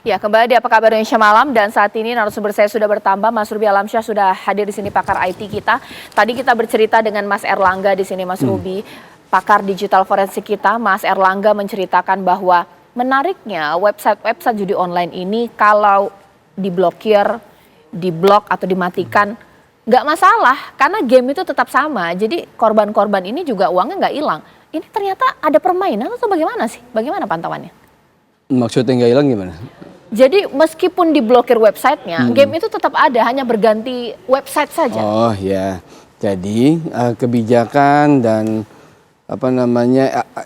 Ya, kembali di Apa Kabar Indonesia Malam, dan saat ini narasumber saya sudah bertambah. Mas Ruby Alamsyah sudah hadir di sini, pakar IT kita. Tadi kita bercerita dengan Mas Erlangga di sini, Mas Ruby, pakar digital forensik kita. Mas Erlangga menceritakan bahwa menariknya website judi online ini kalau diblokir, diblok atau dimatikan nggak masalah, karena game itu tetap sama. Jadi korban-korban ini juga uangnya nggak hilang. Ini ternyata ada permainan atau bagaimana sih? Bagaimana pantauannya? Maksudnya nggak hilang gimana? Jadi meskipun diblokir websitenya, game itu tetap ada, hanya berganti website saja. Oh ya, jadi kebijakan dan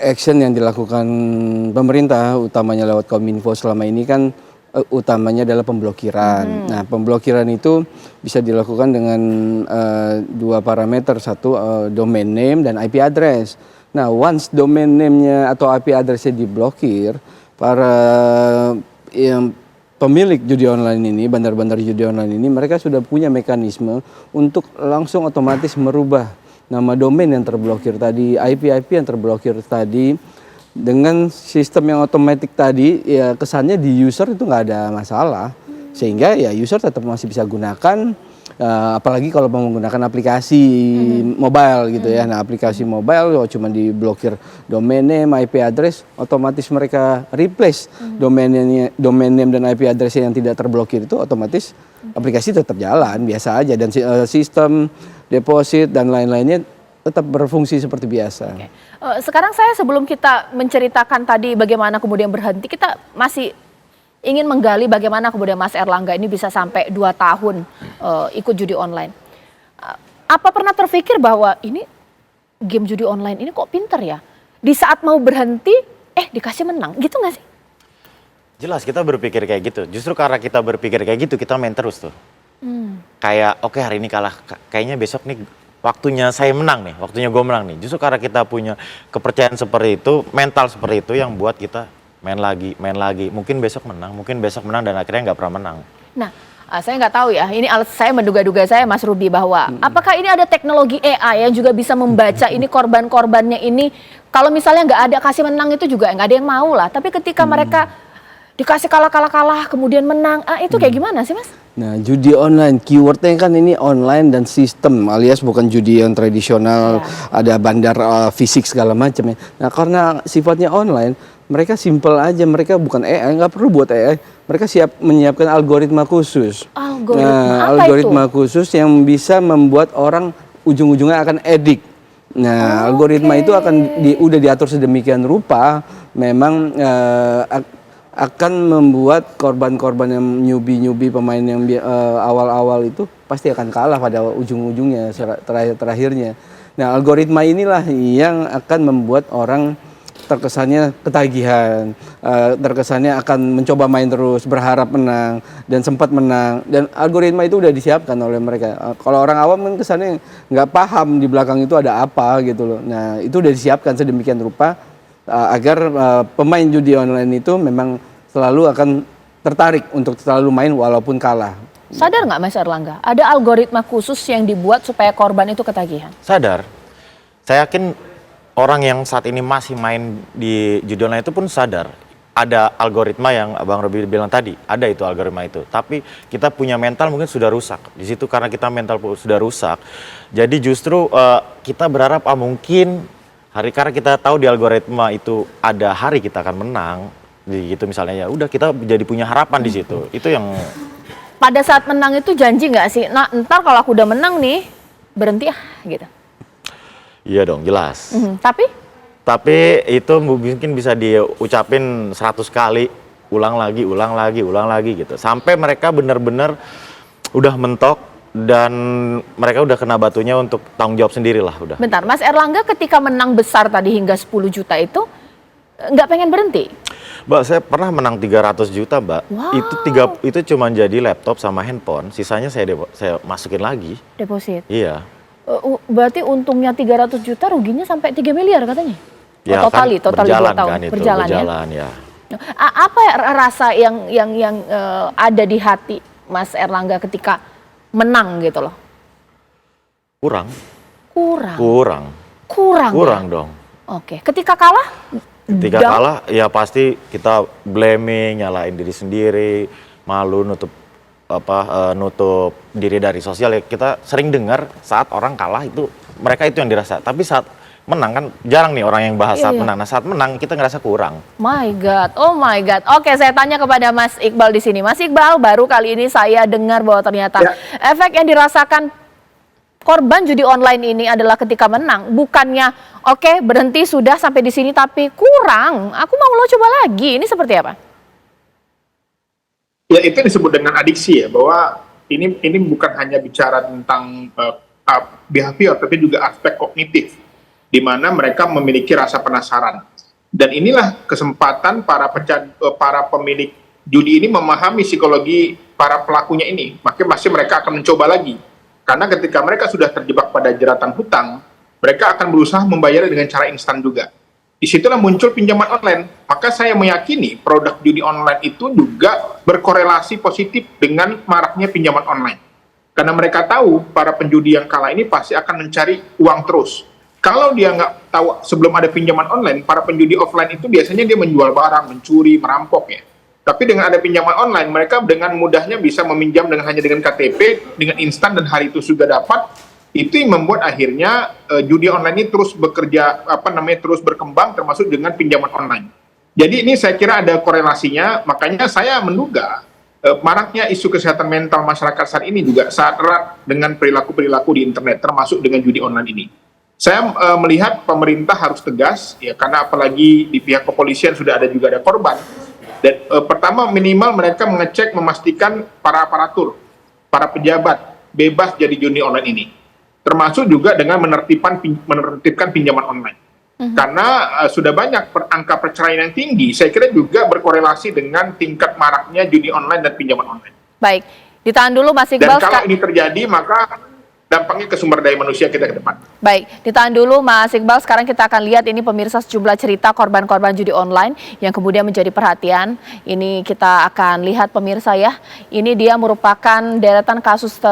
action yang dilakukan pemerintah, utamanya lewat Kominfo selama ini kan utamanya adalah pemblokiran. Nah, pemblokiran itu bisa dilakukan dengan dua parameter, satu domain name dan IP address. Nah, once domain name-nya atau IP address-nya diblokir, para pemilik judi online ini, bandar-bandar judi online ini, mereka sudah punya mekanisme untuk langsung otomatis merubah nama domain yang terblokir tadi, IP yang terblokir tadi, dengan sistem yang otomatis tadi, ya kesannya di user itu nggak ada masalah, sehingga ya user tetap masih bisa gunakan. Apalagi kalau menggunakan aplikasi mobile gitu ya. Nah, aplikasi mobile cuma diblokir domain name, IP address, otomatis mereka replace domain name dan IP address yang tidak terblokir itu, otomatis aplikasi tetap jalan biasa aja, dan sistem deposit dan lain-lainnya tetap berfungsi seperti biasa. Okay. Sekarang sebelum kita menceritakan tadi bagaimana kemudian berhenti, kita masih ingin menggali bagaimana kemudian Mas Erlangga ini bisa sampai 2 tahun ikut judi online. Apa pernah terpikir bahwa ini game judi online ini kok pinter ya? Di saat mau berhenti, dikasih menang, gitu nggak sih? Jelas kita berpikir kayak gitu. Justru karena kita berpikir kayak gitu, kita main terus tuh. Kayak oke, hari ini kalah, kayaknya besok nih waktunya saya menang nih, waktunya gue menang nih. Justru karena kita punya kepercayaan seperti itu, mental seperti itu yang buat kita main lagi, mungkin besok menang dan akhirnya nggak pernah menang. Nah, saya nggak tahu ya, ini saya menduga-duga saya Mas Ruby bahwa apakah ini ada teknologi AI yang juga bisa membaca ini korban-korbannya ini, kalau misalnya nggak ada kasih menang itu juga nggak ada yang mau lah, tapi ketika mereka dikasih kalah kemudian menang, itu kayak gimana sih Mas? Nah, judi online, keywordnya kan ini online dan sistem, alias bukan judi yang tradisional, ada bandar fisik segala macam ya. Nah, karena sifatnya online, mereka simple aja, mereka bukan AI, nggak perlu buat AI, mereka menyiapkan algoritma khusus. Algoritma khusus yang bisa membuat orang ujung-ujungnya akan edik. Nah, algoritma itu udah diatur sedemikian rupa, memang akan membuat korban-korban yang newbie pemain yang awal-awal itu pasti akan kalah pada ujung-ujungnya, terakhirnya. Nah, algoritma inilah yang akan membuat orang terkesannya ketagihan, terkesannya akan mencoba main terus, berharap menang, dan sempat menang. Dan algoritma itu udah disiapkan oleh mereka. Kalau orang awam kan kesannya nggak paham di belakang itu ada apa gitu loh. Nah, itu udah disiapkan sedemikian rupa agar pemain judi online itu memang selalu akan tertarik untuk selalu main walaupun kalah. Sadar nggak Mas Erlangga, ada algoritma khusus yang dibuat supaya korban itu ketagihan? Sadar. Saya yakin orang yang saat ini masih main di judi online itu pun sadar. Ada algoritma yang Abang Robi bilang tadi, ada itu algoritma itu. Tapi kita punya mental mungkin sudah rusak. Di situ karena kita mental sudah rusak. Jadi justru kita berharap mungkin karena kita tahu di algoritma itu ada hari kita akan menang, gitu misalnya, ya udah kita jadi punya harapan di situ. Itu yang pada saat menang itu janji nggak sih? Nah, ntar kalau aku udah menang nih berhenti gitu. Iya dong, jelas. Tapi itu mungkin bisa diucapin 100 kali, ulang lagi gitu. Sampai mereka benar-benar udah mentok. Dan mereka udah kena batunya untuk tanggung jawab sendiri lah udah. Bentar, Mas Erlangga ketika menang besar tadi hingga 10 juta itu nggak pengen berhenti? Mbak, saya pernah menang 300 juta, Mbak. Wow. Itu cuma jadi laptop sama handphone, sisanya saya masukin lagi. Deposit? Iya. Berarti untungnya 300 juta, ruginya sampai 3 miliar katanya? Ya, total 2 tahun kan itu, berjalan ya? Apa rasa yang ada di hati Mas Erlangga ketika menang gitu loh? Kurang dong. Oke. Ketika kalah Ketika kalah, ya pasti kita blaming, nyalain diri sendiri, malu nutup diri dari sosial. Ya kita sering dengar saat orang kalah itu mereka itu yang dirasa. Tapi saat menang kan jarang nih orang yang bahas saat menang. Nah saat menang kita ngerasa kurang. Oh my God. Oke, saya tanya kepada Mas Iqbal di sini. Mas Iqbal, baru kali ini saya dengar bahwa ternyata efek yang dirasakan korban judi online ini adalah ketika menang. Bukannya oke, berhenti sudah sampai di sini tapi kurang. Aku mau lo coba lagi. Ini seperti apa? Ya itu disebut dengan adiksi ya, bahwa ini bukan hanya bicara tentang behavior, tapi juga aspek kognitif, di mana mereka memiliki rasa penasaran. Dan inilah kesempatan para pemilik judi ini memahami psikologi para pelakunya ini. Maka mereka akan mencoba lagi. Karena ketika mereka sudah terjebak pada jeratan hutang, mereka akan berusaha membayarnya dengan cara instan juga. Disitulah muncul pinjaman online. Maka saya meyakini produk judi online itu juga berkorelasi positif dengan maraknya pinjaman online. Karena mereka tahu para penjudi yang kalah ini pasti akan mencari uang terus. Kalau dia nggak tahu sebelum ada pinjaman online, para penjudi offline itu biasanya dia menjual barang, mencuri, merampok ya. Tapi dengan ada pinjaman online, mereka dengan mudahnya bisa meminjam hanya dengan KTP, dengan instan dan hari itu sudah dapat. Itu yang membuat akhirnya judi online ini terus bekerja, terus berkembang, termasuk dengan pinjaman online. Jadi ini saya kira ada korelasinya, makanya saya menduga maraknya isu kesehatan mental masyarakat saat ini juga sangat erat dengan perilaku-perilaku di internet, termasuk dengan judi online ini. Saya melihat pemerintah harus tegas, ya karena apalagi di pihak kepolisian sudah ada korban. Dan pertama minimal mereka memastikan para aparatur, para pejabat bebas jadi judi online ini. Termasuk juga dengan menertibkan pinjaman online. Karena sudah banyak angka perceraian yang tinggi, saya kira juga berkorelasi dengan tingkat maraknya judi online dan pinjaman online. Baik, ditahan dulu Mas Iqbal. Dan kalau ini terjadi maka dampaknya ke sumber daya manusia kita ke depan. Baik, ditahan dulu Mas Iqbal. Sekarang kita akan lihat ini pemirsa sejumlah cerita korban-korban judi online yang kemudian menjadi perhatian. Ini kita akan lihat pemirsa ya. Ini dia merupakan deretan kasus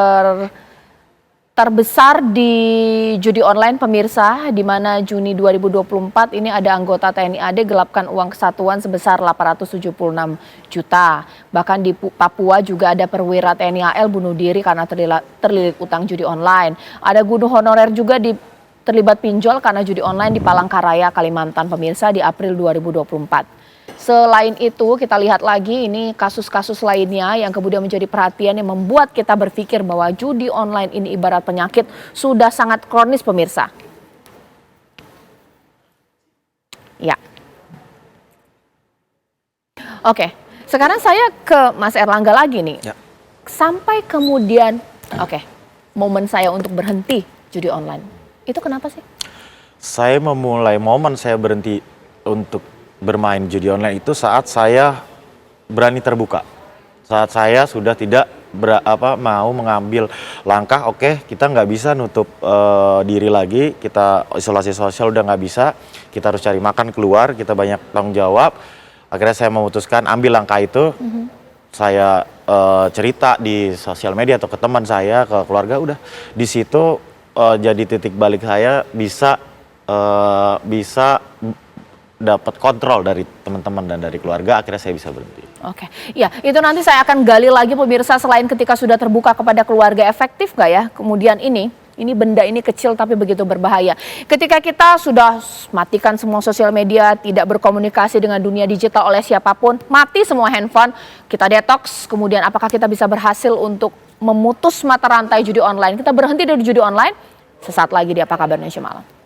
terbesar di judi online pemirsa, di mana Juni 2024 ini ada anggota TNI AD gelapkan uang kesatuan sebesar 876 juta. Bahkan di Papua juga ada perwira TNI AL bunuh diri karena terlilit utang judi online. Ada guru honorer juga terlibat pinjol karena judi online di Palangkaraya, Kalimantan pemirsa di April 2024. Selain itu kita lihat lagi ini kasus-kasus lainnya yang kemudian menjadi perhatian yang membuat kita berpikir bahwa judi online ini ibarat penyakit sudah sangat kronis pemirsa. Ya. Oke, sekarang saya ke Mas Erlangga lagi nih. Ya. Sampai kemudian, momen saya untuk berhenti judi online. Itu kenapa sih? Saya memulai momen saya berhenti untuk bermain judi online itu saat saya berani terbuka. Saat saya sudah tidak mau mengambil langkah, kita nggak bisa nutup diri lagi, kita isolasi sosial udah nggak bisa, kita harus cari makan keluar, kita banyak tanggung jawab. Akhirnya saya memutuskan ambil langkah itu. Saya cerita di sosial media atau ke teman saya, ke keluarga, udah di situ jadi titik balik saya bisa dapat kontrol dari teman-teman dan dari keluarga, akhirnya saya bisa berhenti. Oke, ya itu nanti saya akan gali lagi pemirsa, selain ketika sudah terbuka kepada keluarga, efektif nggak ya? Kemudian ini benda ini kecil tapi begitu berbahaya. Ketika kita sudah matikan semua sosial media, tidak berkomunikasi dengan dunia digital oleh siapapun, mati semua handphone, kita detox, kemudian apakah kita bisa berhasil untuk memutus mata rantai judi online? Kita berhenti dari judi online, sesaat lagi di Apa Kabar Indonesia Malam.